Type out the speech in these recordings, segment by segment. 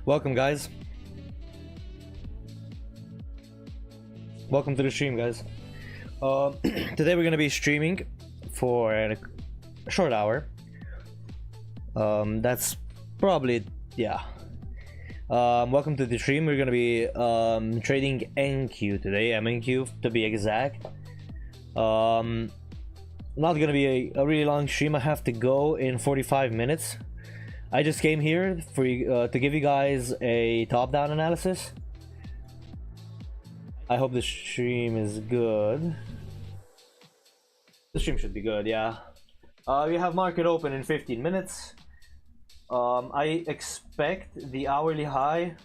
Welcome, guys. Welcome to the stream, guys. Today we're gonna be streaming for a short hour. That's probably, yeah. Welcome to the stream. We're gonna be trading NQ today, MNQ to be exact. Not gonna be a really long stream. I have to go in 45 minutes. I just came here for to give you guys a top-down analysis. I hope the stream is good. The stream should be good, yeah. We have market open in 15 minutes. I expect the hourly high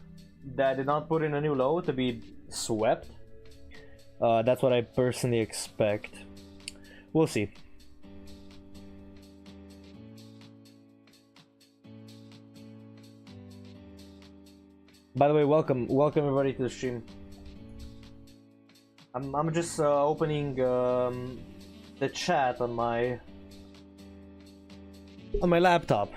that did not put in a new low to be swept. That's what I personally expect. We'll see. By the way, welcome everybody to the stream. I'm just opening the chat on my laptop.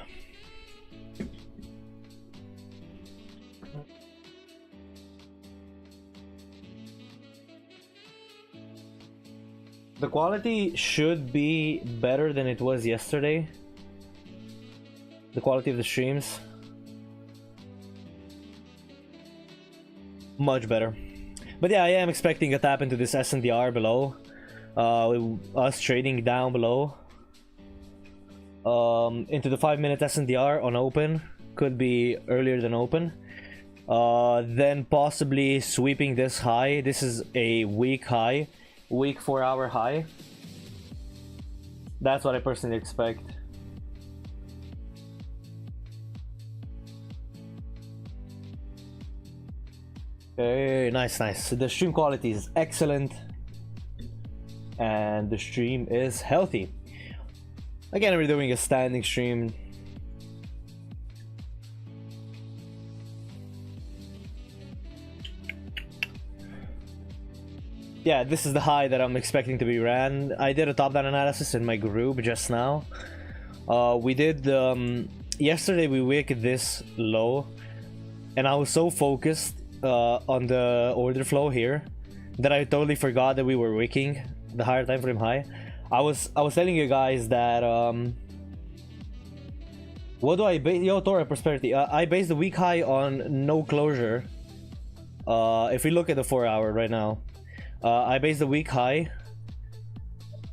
The quality should be better than it was yesterday. The quality of the streams. Much better. But yeah, I am expecting a tap into this SNDR below. Us trading down below. Into the 5-minute SNDR on open. Could be earlier than open. Then possibly sweeping this high. This is a weak high. Weak 4-hour high. That's what I personally expect. Okay, nice. The stream quality is excellent. And the stream is healthy. Again, we're doing a standing stream. Yeah, this is the high that I'm expecting to be ran. I did a top-down analysis in my group just now. We did yesterday we wicked this low, and I was so focused on the order flow here that I totally forgot that we were wicking the higher time frame high. I was telling you guys that what do I base? Yo, Tora Prosperity. I base the weak high on no closure. If we look at the 4-hour right now. I based the week high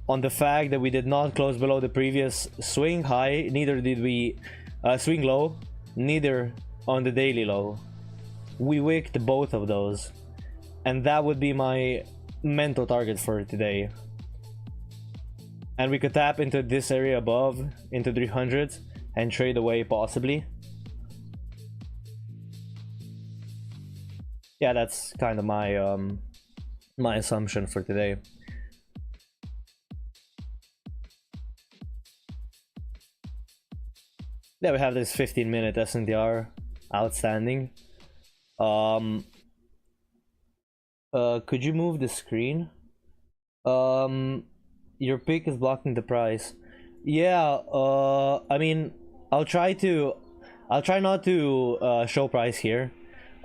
on the fact that we did not close below the previous swing high, neither did we swing low, neither on the daily low. We wicked both of those, and that would be my mental target for today. And we could tap into this area above, into 300s, and trade away possibly. Yeah, that's kind of my assumption for today. Yeah, we have this 15-minute SNDR outstanding. Could you move the screen? Your pick is blocking the price. Yeah, I mean, I'll try not to show price here.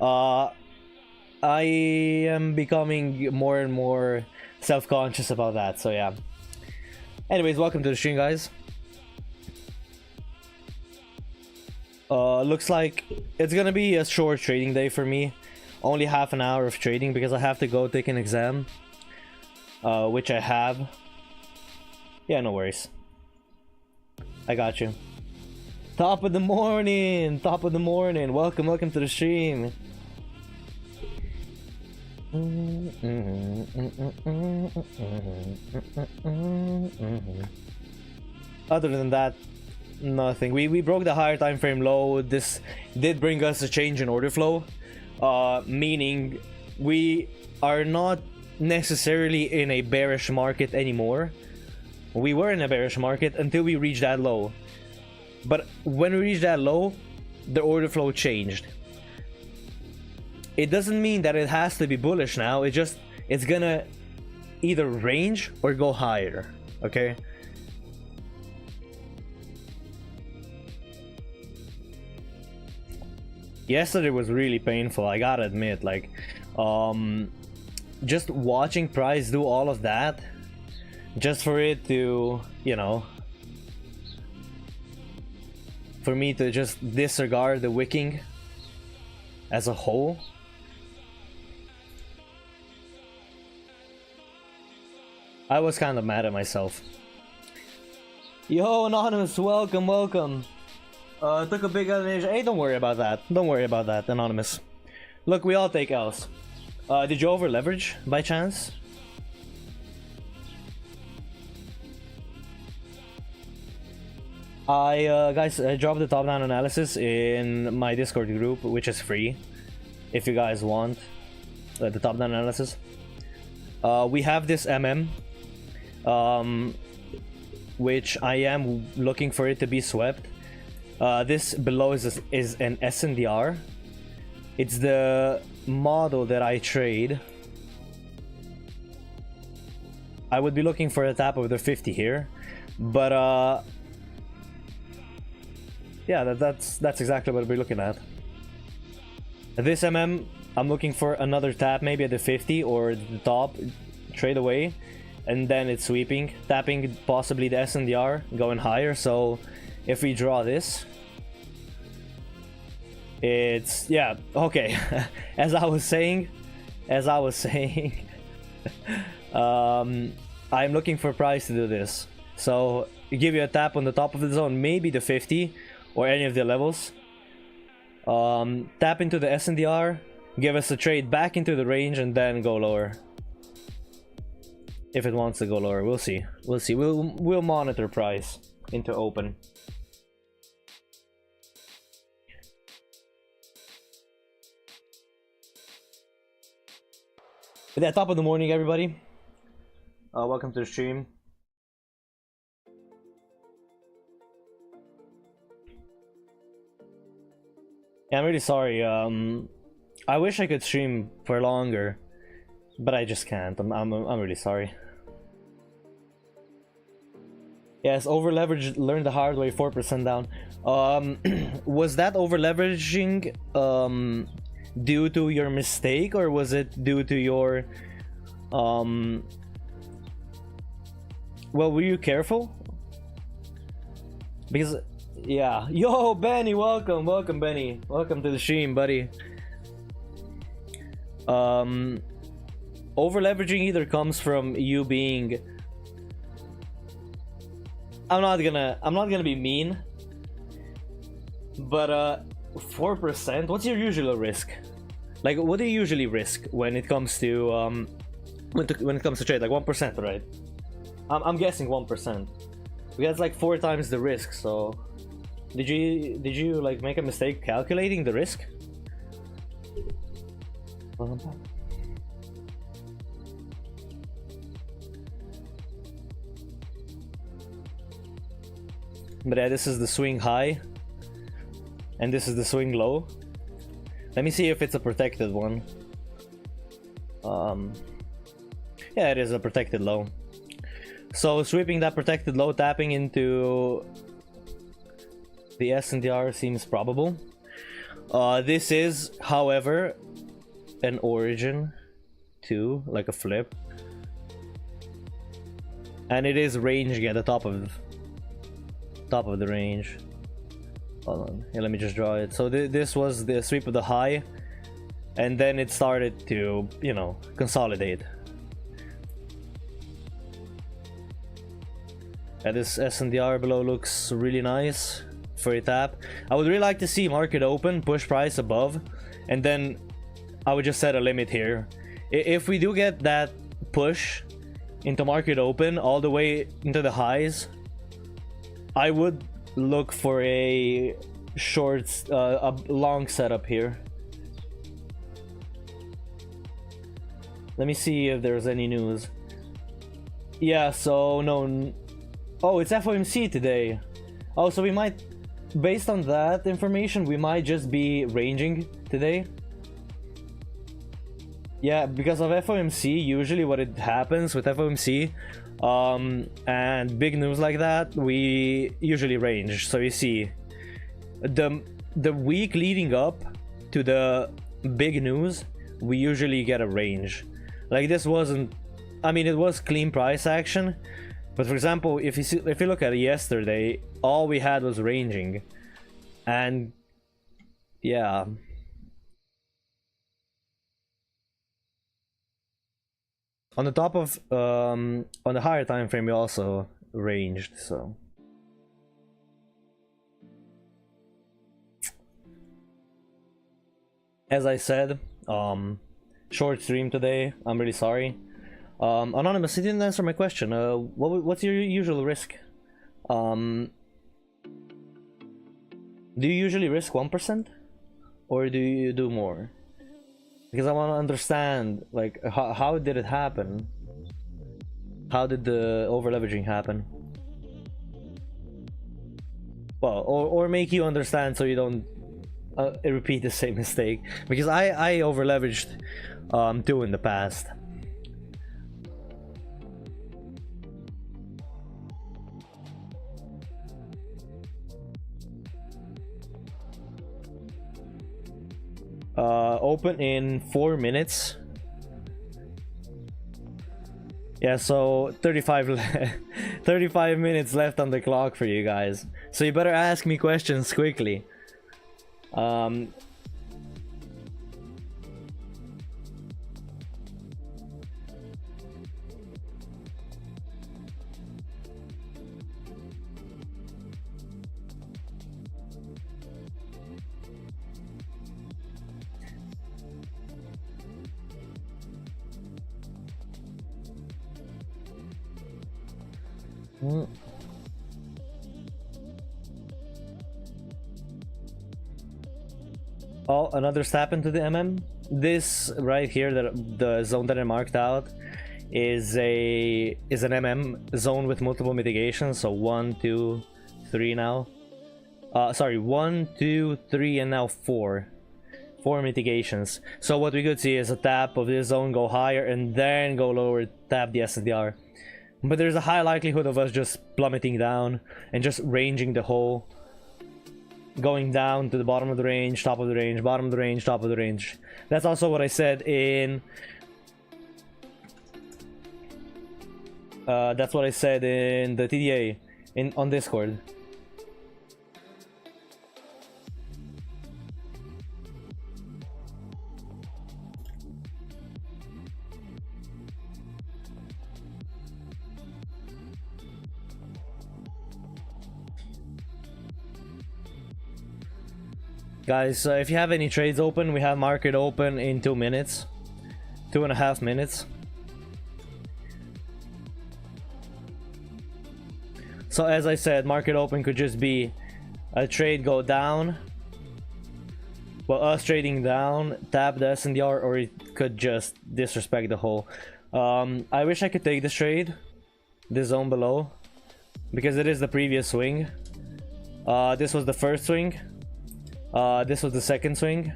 I am becoming more and more self-conscious about that, so yeah. Anyways, welcome to the stream, guys. Looks like it's gonna be a short trading day for me. Only half an hour of trading because I have to go take an exam. Which I have. Yeah, no worries. I got you. Top of the morning! Welcome to the stream. Other than that, nothing. We broke the higher time frame low. This did bring us a change in order flow, meaning we are not necessarily in a bearish market anymore. We were in a bearish market until we reached that low, but when we reached that low, the order flow changed. It doesn't mean that it has to be bullish now. It's gonna either range or go higher. Okay. Yesterday was really painful, I gotta admit. Like, just watching price do all of that, just for it to, you know, for me to just disregard the wicking as a whole. I was kind of mad at myself. Yo, Anonymous, welcome, welcome. Took a big elimination. Hey, don't worry about that. Don't worry about that, Anonymous. Look, we all take L's. Did you over leverage by chance? Guys, I dropped the top down analysis in my Discord group, which is free. If you guys want the top down analysis. We have this which I am looking for it to be swept. This below is an SNDR. It's the model that I trade. I would be looking for a tap of the 50 here, but yeah, that's exactly what we're looking at. This I'm looking for another tap, maybe at the 50 or the top, trade away, and then it's sweeping, tapping possibly the SNDR, going higher. So if we draw this, it's, yeah, okay. as I was saying, I'm looking for price to do this. So give you a tap on the top of the zone, maybe the 50 or any of the levels. Tap into the SNDR, give us a trade back into the range, and then go lower. If it wants to go lower, we'll see. We'll see. We'll monitor price into open. At the top of the morning, everybody. Welcome to the stream. Yeah, I'm really sorry. I wish I could stream for longer, but I just can't. I'm really sorry. Yes, over leverage. Learned the hard way. 4% down. Was that over leveraging due to your mistake, or was it due to your well, were you careful? Because yeah, yo, Benny, welcome, Benny, welcome to the stream, buddy. Over leveraging either comes from you being, I'm not gonna be mean, but 4%, what's your usual risk? Like, what do you usually risk when it comes to when it comes to trade? Like 1%, right? I'm guessing 1%. That's like 4 times the risk. So did you like make a mistake calculating the risk? But yeah, this is the swing high, and this is the swing low. Let me see if it's a protected one. Yeah, it is a protected low. So sweeping that protected low, tapping into the SNDR seems probable. This is, however, an origin too, like a flip, and it is ranging at the top of the range. Hold on, here, let me just draw it. So this was the sweep of the high, and then it started to, you know, consolidate. And this SNDR below looks really nice for a tap. I would really like to see market open, push price above, and then I would just set a limit here. If we do get that push into market open all the way into the highs, I would look for a short, a long setup here. Let me see if there's any news. Yeah, so no. Oh, it's FOMC today. Oh, so we might, based on that information, we might just be ranging today. Yeah, because of FOMC, usually what it happens with FOMC and big news like that, we usually range. So you see, the week leading up to the big news, we usually get a range. Like this wasn't, I mean, it was clean price action, but for example, if you look at it yesterday, all we had was ranging, and yeah. On the top of on the higher time frame, we also ranged, so. As I said, short stream today. I'm really sorry. Anonymous, you didn't answer my question. What's your usual risk? Do you usually risk 1%, or do you do more? Because I want to understand, like, how did it happen? How did the over leveraging happen? Well, or make you understand so you don't repeat the same mistake. Because I over leveraged too in the past. Open in 4 minutes. Yeah, so 35 minutes left on the clock for you guys. So you better ask me questions quickly. Oh, another step into the MM. This right here, the zone that I marked out, is an MM zone with multiple mitigations. So 1, 2, 3 now. Sorry, 1, 2, 3, and now 4. 4 mitigations. So what we could see is a tap of this zone go higher and then go lower, tap the SDR. But there's a high likelihood of us just plummeting down and just ranging the hole. Going down to the bottom of the range, top of the range, bottom of the range, top of the range. That's also what I said in... that's what I said in the TDA on Discord. Guys, if you have any trades open, we have market open in 2 minutes. 2.5 minutes. So as I said, market open could just be a trade go down. Well, us trading down, tap the SNDR, or it could just disrespect the hole. I wish I could take this trade, this zone below, because it is the previous swing. This was the first swing. This was the second swing.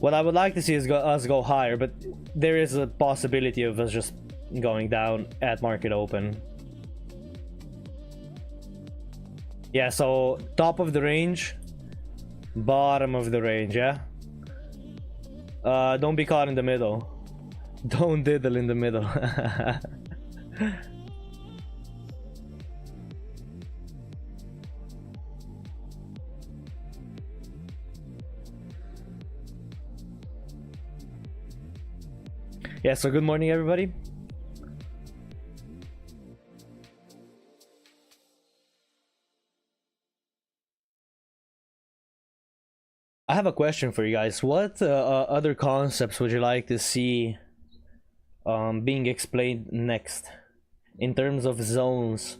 What I would like to see is us go higher, but there is a possibility of us just going down at market open. Yeah, so top of the range, bottom of the range, yeah? Don't be caught in the middle. Don't diddle in the middle. Yeah, so good morning, everybody. I have a question for you guys. What other concepts would you like to see being explained next in terms of zones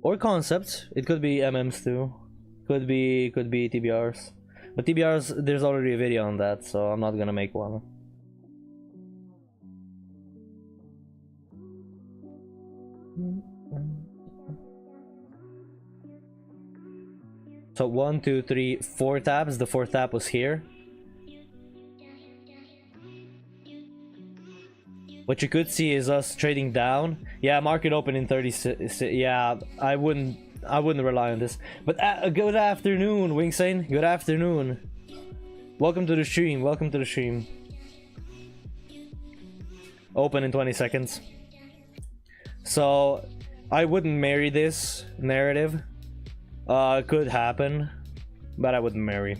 or concepts? It could be MMs too. Could be TBRs. But TBRs, there's already a video on that, so I'm not gonna make one. So 1, 2, 3, 4 taps. The 4th tap was here. What you could see is us trading down. Yeah, market open in 30. Yeah, I wouldn't I wouldn't rely on this. But good afternoon, Wingsane. Good afternoon. Welcome to the stream. Welcome to the stream. Open in 20 seconds. So, I wouldn't marry this narrative. Could happen, but I wouldn't marry.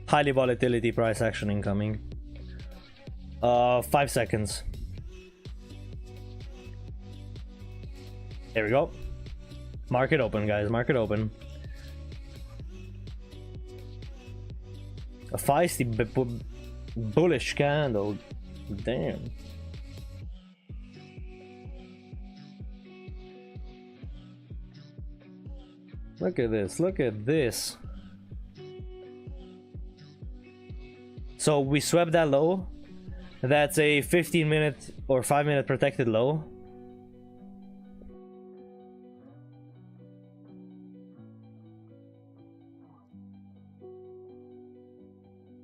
Highly volatility price action incoming. 5 seconds. There we go. Market open, guys. Market open. A feisty bullish candle. Damn. Look at this. Look at this. So we swept that low. That's a 15-minute or 5-minute protected low.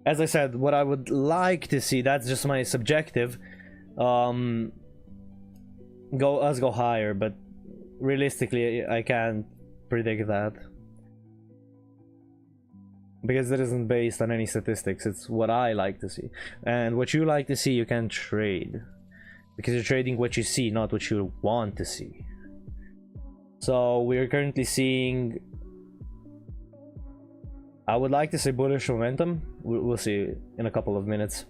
As I said, what I would like to see, that's just my subjective, go higher, but realistically I can't predict that. Because it isn't based on any statistics, it's what I like to see. And what you like to see, you can trade. Because you're trading what you see, not what you want to see. So we're currently seeing, I would like to say bullish momentum. We'll see in a couple of minutes.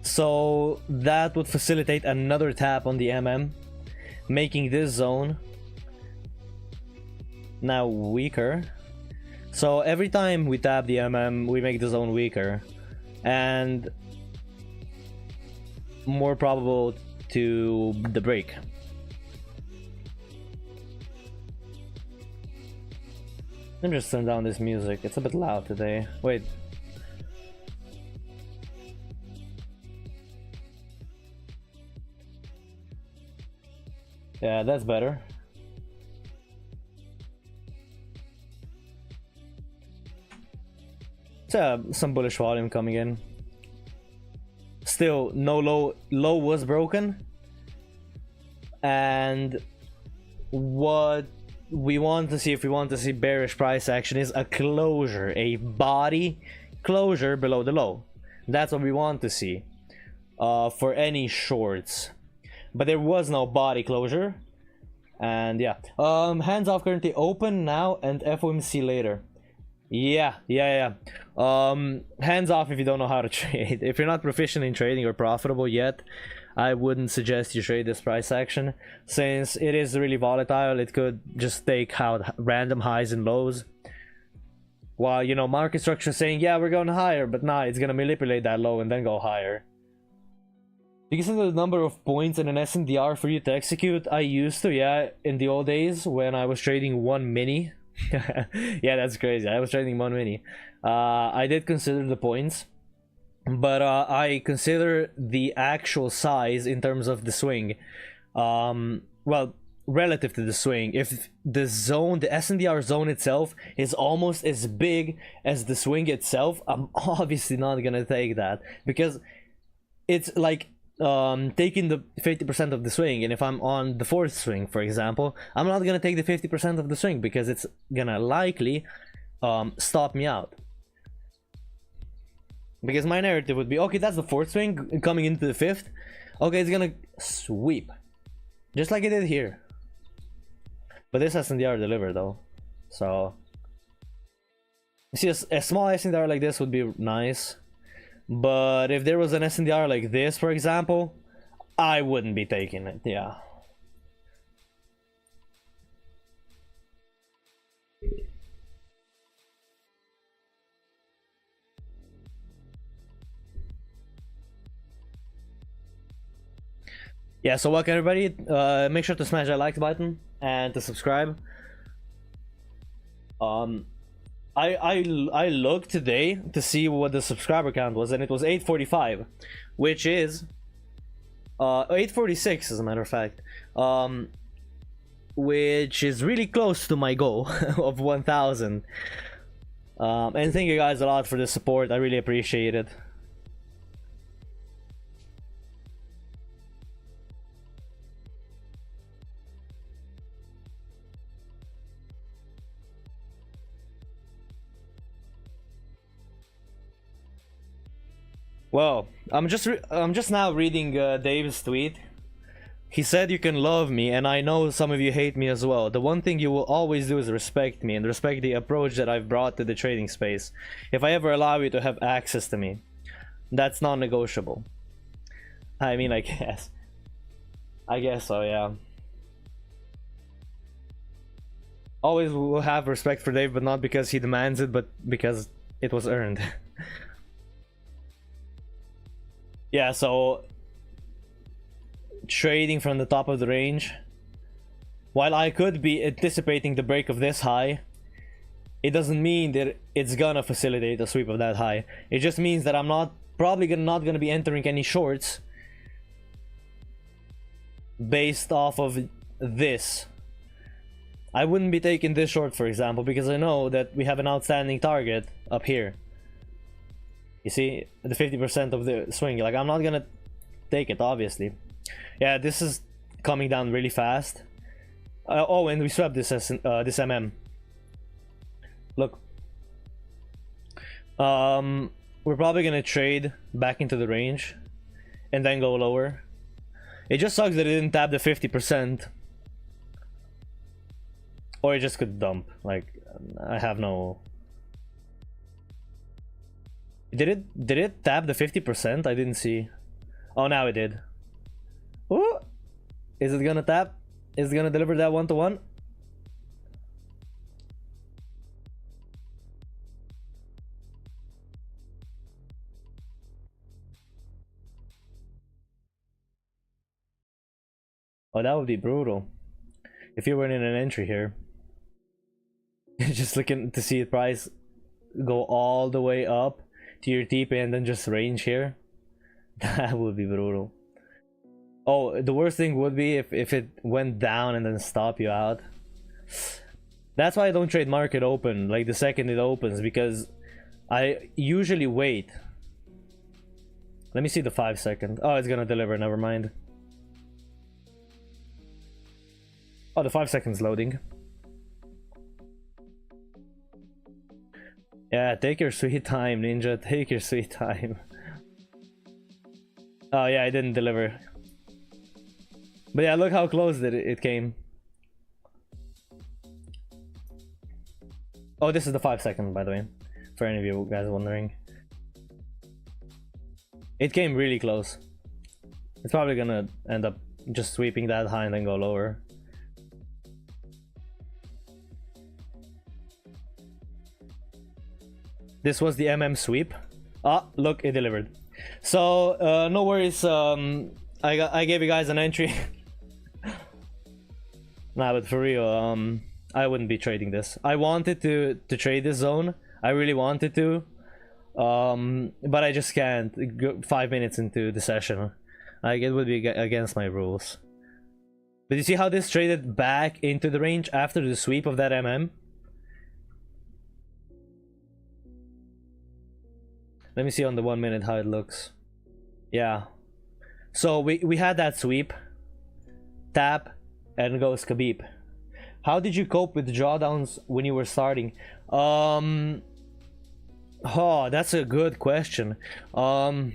So that would facilitate another tap on the MM, making this zone now weaker. So every time we tap the MM, we make the zone weaker and more probable to the break. Let me just turn down this music, it's a bit loud today. Wait. Yeah, that's better. Some bullish volume coming in. Still, no low was broken. And what we want to see, if we want to see bearish price action, is a closure, a body closure below the low. That's what we want to see for any shorts. But there was no body closure. And yeah, hands off currently open now and FOMC later. Yeah. Hands off if you don't know how to trade. If you're not proficient in trading or profitable yet, I wouldn't suggest you trade this price action, since it is really volatile. It could just take out random highs and lows, while, you know, market structure is saying, yeah, we're going higher, but nah, it's gonna manipulate that low and then go higher. Because of the number of points in an SNDR for you to execute, I used to, yeah, in the old days when I was trading one mini. Yeah, that's crazy. I was trading one mini. I did consider the points, but I consider the actual size in terms of the swing. Well, relative to the swing. If the zone, the SNDR zone itself, is almost as big as the swing itself, I'm obviously not gonna take that, because it's like taking the 50% of the swing, and if I'm on the fourth swing, for example, I'm not gonna take the 50% of the swing because it's gonna likely stop me out. Because my narrative would be, okay, that's the fourth swing coming into the fifth. Okay, it's gonna sweep, just like it did here. But this SNDR delivered though, so you see a small SNDR like this would be nice. But if there was an SNDR like this, for example, I wouldn't be taking it, yeah. Yeah, so welcome everybody. Make sure to smash that like button and to subscribe. I looked today to see what the subscriber count was, and it was 845, which is 846 as a matter of fact, which is really close to my goal of 1000. And thank you guys a lot for the support. I really appreciate it. Well, I'm just now reading Dave's tweet. He said you can love me, and I know some of you hate me as well. The one thing you will always do is respect me and respect the approach that I've brought to the trading space. If I ever allow you to have access to me, that's non-negotiable. I mean, I guess so, yeah. Always will have respect for Dave, but not because he demands it, but because it was earned. Yeah, so trading from the top of the range, while I could be anticipating the break of this high, it doesn't mean that it's gonna facilitate a sweep of that high. It just means that I'm not gonna be entering any shorts based off of this. I wouldn't be taking this short, for example, because I know that we have an outstanding target up here. You see, the 50% of the swing, like, I'm not gonna take it, obviously. Yeah, this is coming down really fast. Oh, and we swept this this MM. Look. We're probably gonna trade back into the range and then go lower. It just sucks that it didn't tap the 50%. Or it just could dump. Like, I have no... Did it tap the 50%? I didn't see. Oh, now it did. Ooh! Is it gonna tap? Is it gonna deliver that 1-to-1? Oh, that would be brutal if you were in an entry here. Just looking to see the price go all the way up to your TP and then just range here. That would be brutal. Oh, the worst thing would be if it went down and then stop you out. That's why I don't trade market open, like the second it opens, because I usually wait. Let me see the 5-second. Oh, it's gonna deliver, never mind. Oh, the 5 seconds loading. Yeah, take your sweet time, Ninja. Take your sweet time. Oh yeah, I didn't deliver. But yeah, look how close it came. Oh, this is the 5-second, by the way, for any of you guys wondering. It came really close. It's probably gonna end up just sweeping that high and then go lower. This was the MM sweep. Ah, look, it delivered. So no worries. I gave you guys an entry. Nah, but for real, I wouldn't be trading this. I wanted to trade this zone. I really wanted to, but I just can't. Go 5 minutes into the session, like, it would be against my rules. But you see how this traded back into the range after the sweep of that MM? Let me see on the 1 minute how it looks. Yeah. So we had that sweep, tap, and goes Khabib. How did you cope with drawdowns when you were starting? Oh, that's a good question. I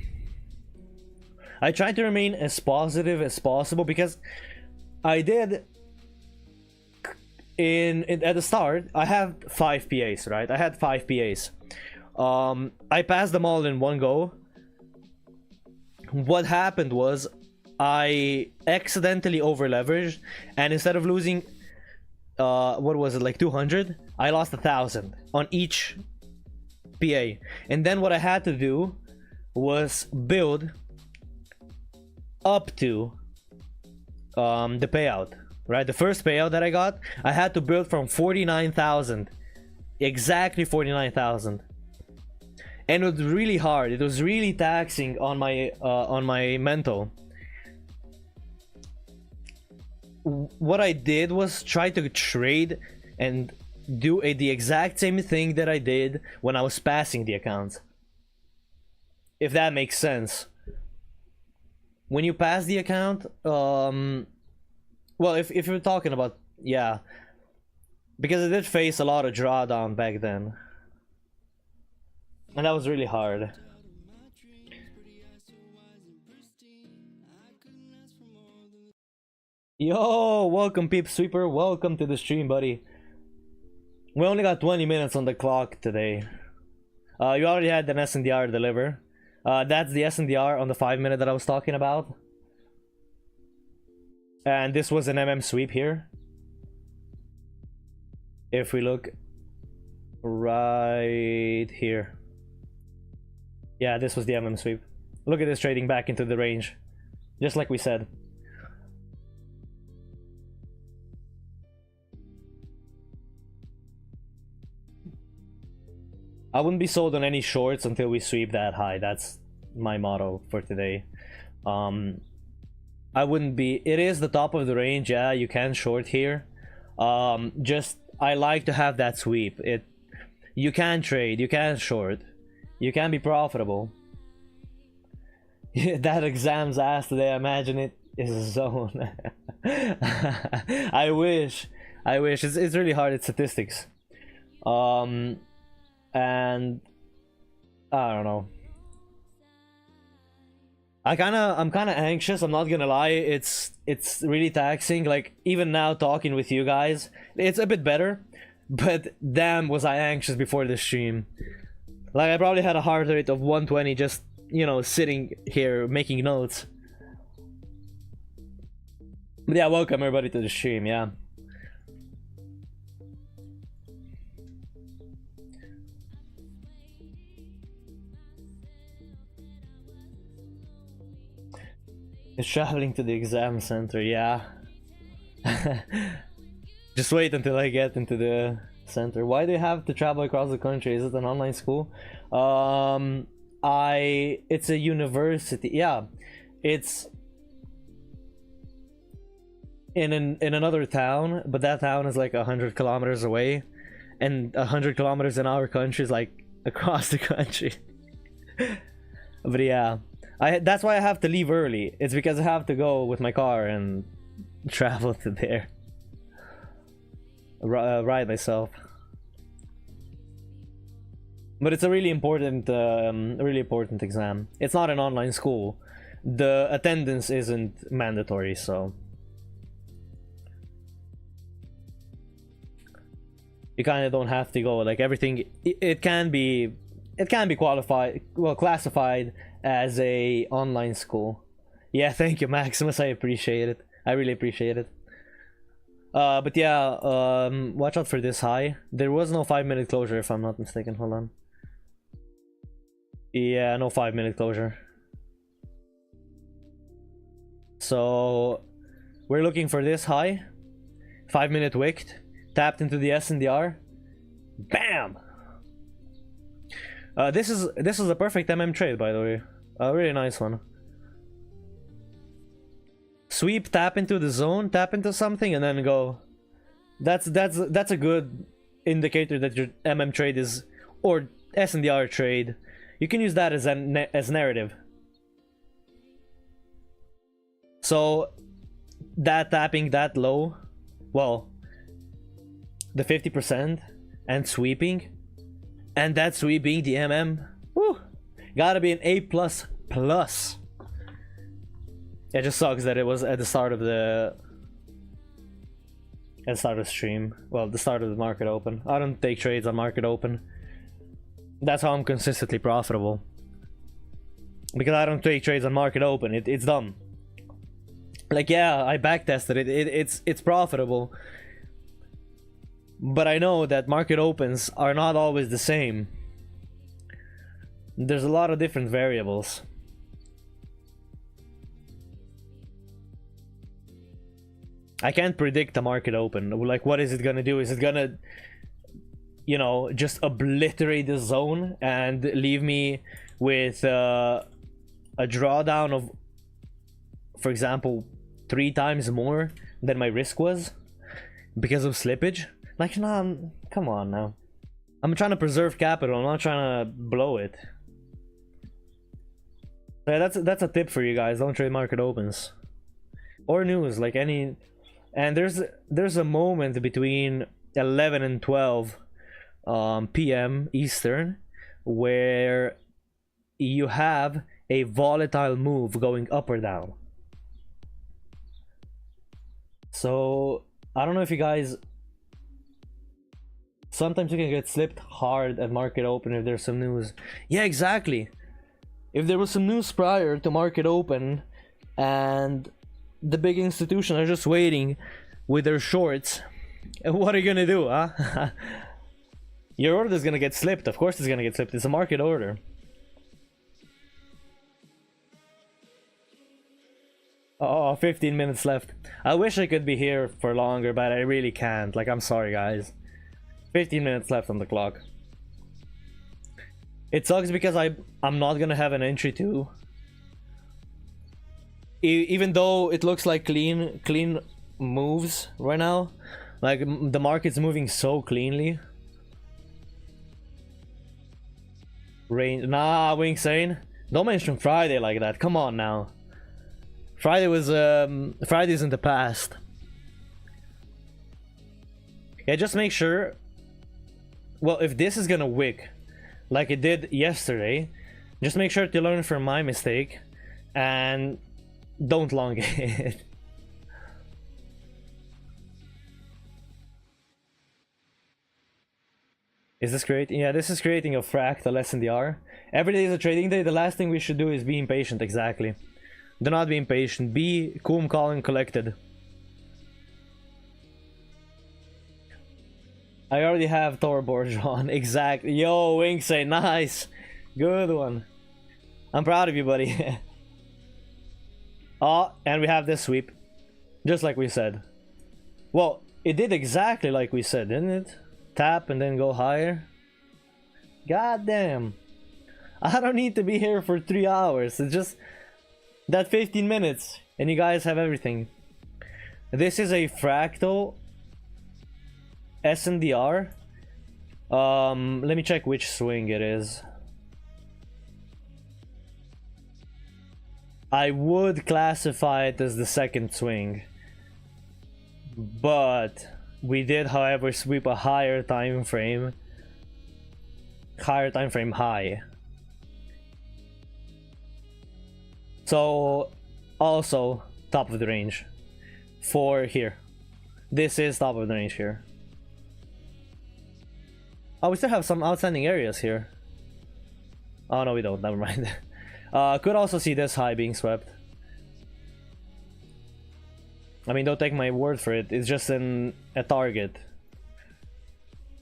tried to remain as positive as possible, because I did at the start. I have 5 PAs, right? I had 5 PAs. I passed them all in one go. What happened was I accidentally over leveraged, and instead of losing what was it, like 200, I lost 1,000 on each PA. And then what I had to do was build up to the payout, right? The first payout that I got, I had to build from 49,000 Exactly 49,000. And it was really hard. It was really taxing on my mental. What I did was try to trade and do the exact same thing that I did when I was passing the account. If that makes sense. When you pass the account, well, if you're talking about, yeah, because I did face a lot of drawdown back then, and that was really hard. Yo, welcome Peep Sweeper, welcome to the stream, buddy. We only got 20 minutes on the clock today. You already had an SNDR deliver. That's the SNDR on the 5-minute that I was talking about. And this was an MM sweep here. If we look right here. Yeah, this was the MM sweep. Look at this trading back into the range. Just like we said. I wouldn't be sold on any shorts until we sweep that high. That's my motto for today. I wouldn't be. It is the top of the range. Yeah, you can short here. Just I like to have that sweep. You can trade. You can short. You can be profitable. That exam's ass today. I imagine it is a zone. I wish. It's really hard. It's statistics. And I don't know. I'm kind of anxious. I'm not gonna lie. It's really taxing. Like even now talking with you guys, it's a bit better. But damn, was I anxious before the stream. Like I probably had a heart rate of 120 just, you know, sitting here making notes. But yeah, welcome everybody to the stream. Yeah. It's traveling to the exam center, yeah. Just wait until I get into the center. Why do you have to travel across the country? Is it an online school? It's a university. Yeah, it's in another town, but that town is like 100 kilometers away, and 100 kilometers in our country is like across the country. But yeah. That's why I have to leave early. It's because I have to go with my car and travel to there. Ride myself. But it's a really important exam. It's not an online school. The attendance isn't mandatory, so you kind of don't have to go. Like everything, it can be classified as a online school. Yeah, thank you, Maximus. I appreciate it. I really appreciate it. But yeah, watch out for this high. There was no 5-minute closure, if I'm not mistaken. Hold on. Yeah, no 5-minute closure. So we're looking for this high. 5-minute wicked. Tapped into the SNDR. Bam! This is a perfect MM trade, by the way. A really nice one. Sweep, tap into the zone, tap into something, and then go. That's a good indicator that your MM trade is, or SNDR trade. You can use that as narrative. So that tapping that low, well, the 50% and sweeping. And that sweeping the MM, woo, gotta be an A++. It just sucks that it was at the start of the stream. Well, the start of the market open. I don't take trades on market open. That's how I'm consistently profitable. Because I don't take trades on market open. It's dumb. Like yeah, I backtested it. It's profitable. But I know that market opens are not always the same. There's a lot of different variables. I can't predict the market open. Like, what is it gonna do? Is it gonna you know, just obliterate the zone and leave me with a drawdown of, for example, 3 times more than my risk was because of slippage. Like, nah, come on now. I'm trying to preserve capital, I'm not trying to blow it. Yeah, that's a tip for you guys. Don't trade market opens or news, like any. And there's a moment between 11 and 12 p.m. Eastern where you have a volatile move going up or down. So I don't know if you guys, sometimes you can get slipped hard at market open if there's some news. Yeah, exactly. If there was some news prior to market open and the big institutions are just waiting with their shorts, what are you gonna do, huh? Your order is gonna get slipped. Of course it's gonna get slipped. It's a market order. Oh, 15 minutes left. I wish I could be here for longer, but I really can't. Like, I'm sorry, guys. 15 minutes left on the clock. It sucks because I'm not gonna have an entry too. Even though it looks like clean moves right now, like the market's moving so cleanly. Range, nah, Wingsane. Don't mention Friday like that. Come on now. Friday was Friday's in the past. Yeah, just make sure. Well, if this is gonna wick like it did yesterday, just make sure to learn from my mistake and don't long it. Is this creating? Yeah, this is creating a fractal SNDR. Every day is a trading day. The last thing we should do is be impatient. Exactly. Do not be impatient. Be cool, calm, and collected. I already have Thor Borjon. Exactly. Yo, Wingsay, nice. Good one. I'm proud of you, buddy. Oh, and we have this sweep. Just like we said. Well, it did exactly like we said, didn't it? Tap and then go higher. God damn. I don't need to be here for 3 hours. It's just that 15 minutes and you guys have everything. This is a fractal SNDR. Let me check which swing it is. I would classify it as the second swing, but we did, however, sweep a higher time frame high. So also top of the range for here. This is top of the range here. Oh, we still have some outstanding areas here. Oh no, we don't, never mind. Could also see this high being swept. I mean, don't take my word for it, it's just a target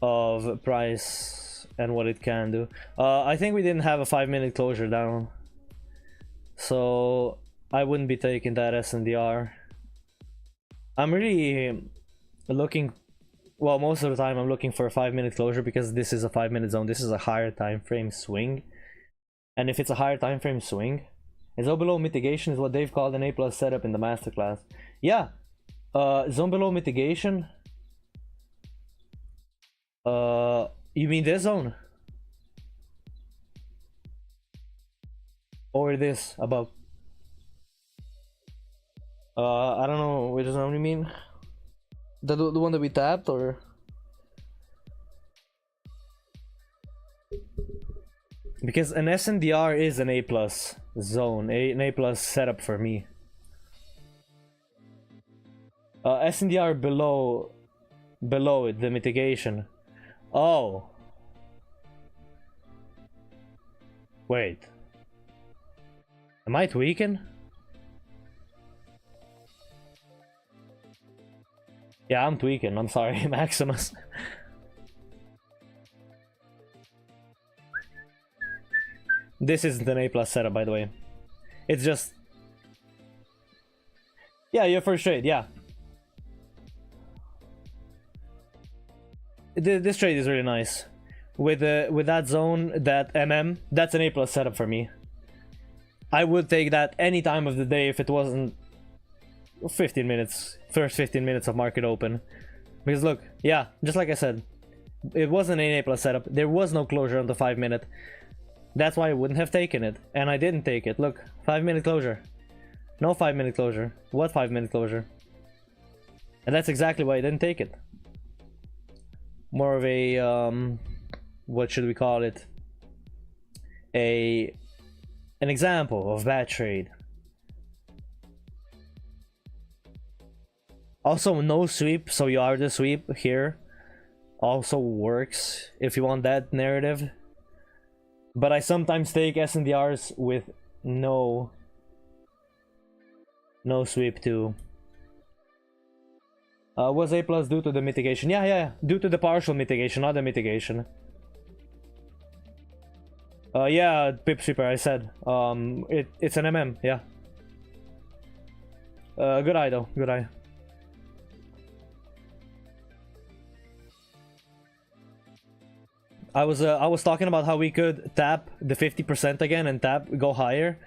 of price and what it can do. I think we didn't have a 5-minute closure down, so I wouldn't be taking that SNDR. I'm really looking, well, most of the time I'm looking for a 5-minute closure because this is a 5-minute zone. This is a higher time frame swing, and if it's a higher time frame swing, zone below mitigation is what they've called an A+ setup in the masterclass. Yeah, zone below mitigation. You mean this zone? Or this above? I don't know which zone you mean. The one that we tapped, or? Because an SNDR is an A+ zone, an A+ setup for me. SNDR below it, the mitigation. Oh. Wait. Am I tweaking? Yeah, I'm tweaking. I'm sorry, Maximus. This isn't an A+ setup, by the way. It's just... Yeah, your first trade, yeah. this trade is really nice. With that zone, that that's an A+ setup for me. I would take that any time of the day if it wasn't 15 minutes, first 15 minutes of market open. Because look, yeah, just like I said, it wasn't an A+ setup. There was no closure on the 5 minute. That's why I wouldn't have taken it. And I didn't take it. Look, 5 minute closure. No 5 minute closure. What 5 minute closure? And that's exactly why I didn't take it. More of a, what should we call it? An example of bad trade. Also, no sweep, so you are the sweep here. Also works if you want that narrative. But I sometimes take SNDRs with no sweep too. Was A+ due to the mitigation? Yeah. Due to the partial mitigation, not the mitigation. Yeah, Pip Sweeper, I said. It's an yeah. Good eye though, good eye. I was talking about how we could tap the 50% again and go higher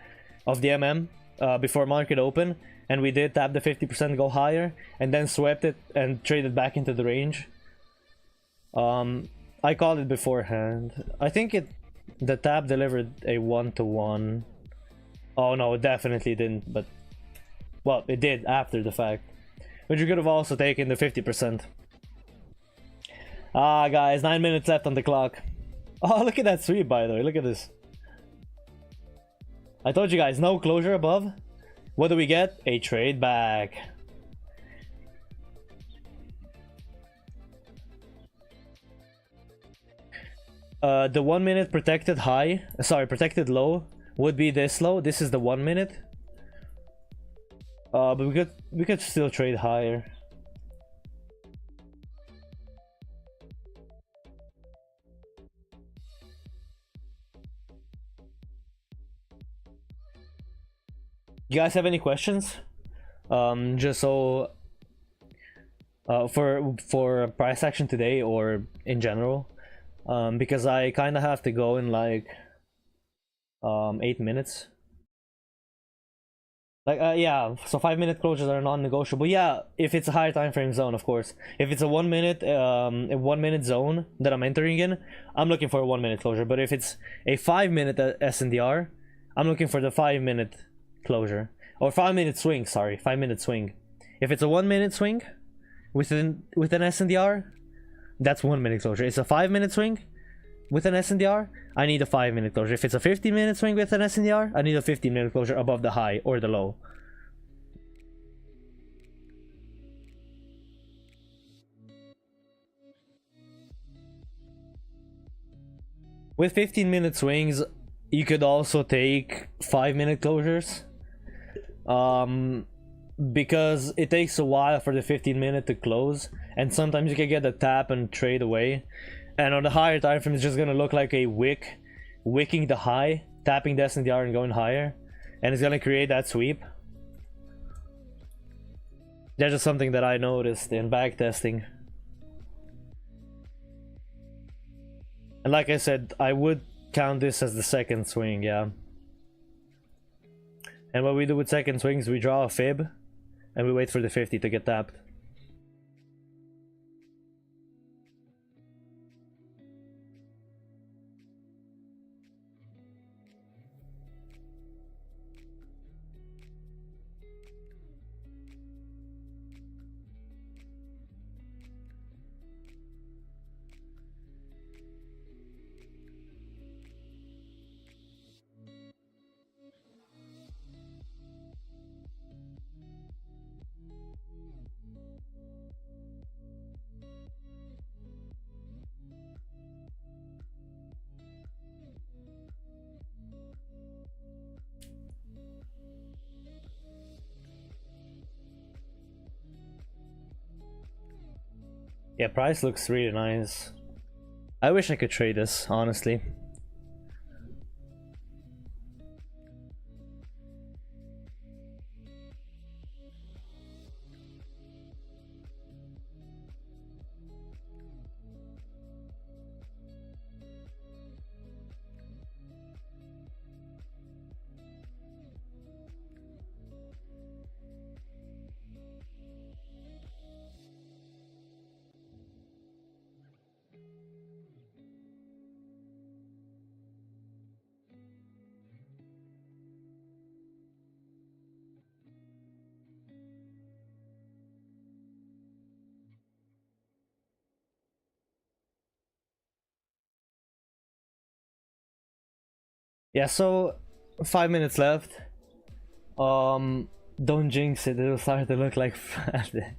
of the before market open, and we did tap the 50%, go higher, and then swept it and traded back into the range. I called it beforehand. I think the tap delivered a 1-to-1. Oh no, it definitely didn't, but well, it did after the fact. But you could have also taken the 50%. Ah, guys, 9 minutes left on the clock. Oh, look at that sweep, by the way. Look at this. I told you guys, no closure above. What do we get? A trade back. The 1 minute protected high, sorry, protected low would be this low. This is the 1 minute. But we could still trade higher. You guys have any questions? Just so for price action today or in general, because I kind of have to go in like 8 minutes. Like yeah, so 5 minute closures are non-negotiable. Yeah, if it's a higher time frame zone, of course. If it's a 1 minute a 1 minute zone that I'm entering in, I'm looking for a 1 minute closure. But if it's a 5 minute SNDR, I'm looking for the 5 minute closure, or 5 minute swing. Sorry, 5 minute swing. If it's a 1 minute swing with an SNDR, that's 1 minute closure. It's a 5 minute swing with an SNDR, I need a 5 minute closure. If it's a 15 minute swing with an SNDR, I need a 15 minute closure above the high or the low. With 15 minute swings, you could also take 5 minute closures. Because it takes a while for the 15 minute to close, and sometimes you can get a tap and trade away, and on the higher time frame it's just gonna look like a wicking the high, tapping the SNDR and going higher, and it's gonna create that sweep. That's just something that I noticed in backtesting. And like I said, I would count this as the second swing, yeah. And what we do with second swings, we draw a fib, and we wait for the 50 to get tapped. Yeah, price looks really nice. I wish I could trade this, honestly. Yeah, so 5 minutes left. Don't jinx it, it'll start to look like Friday.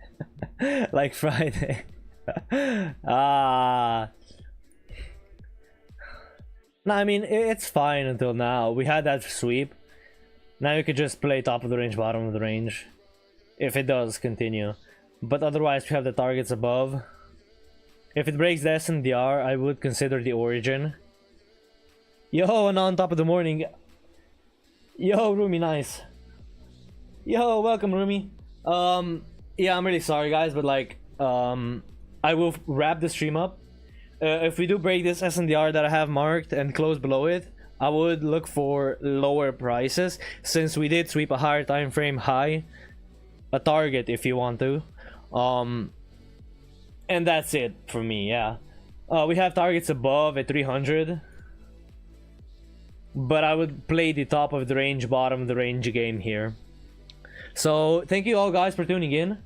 Like Friday. Ah. No, I mean, it's fine until now. We had that sweep. Now you could just play top of the range, bottom of the range. If it does continue. But otherwise, we have the targets above. If it breaks the SNDR, I would consider the origin. Yo, and on top of the morning. Yo, Rumi, nice. Yo, welcome, Rumi. Yeah, I'm really sorry, guys, but like, I will wrap the stream up. If we do break this SNDR that I have marked and close below it, I would look for lower prices, since we did sweep a higher time frame high, a target if you want to. And that's it for me. Yeah, we have targets above at 300, but I would play the top of the range, bottom of the range game here. So thank you all guys for tuning in.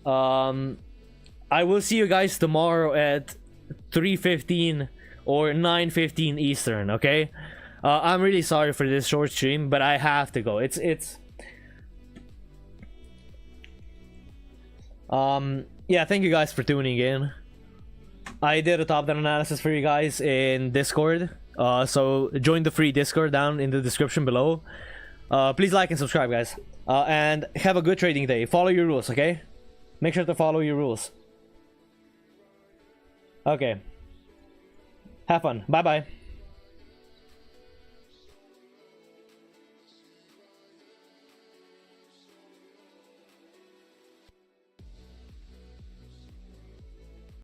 I will see you guys tomorrow at 3:15 or 9:15 Eastern, okay? I'm really sorry for this short stream, but I have to go. It's yeah, thank you guys for tuning in. I did a top-down analysis for you guys in Discord. So join the free Discord down in the description below. Please like and subscribe, guys. And have a good trading day. Follow your rules, okay? Make sure to follow your rules. Okay. Have fun. Bye-bye.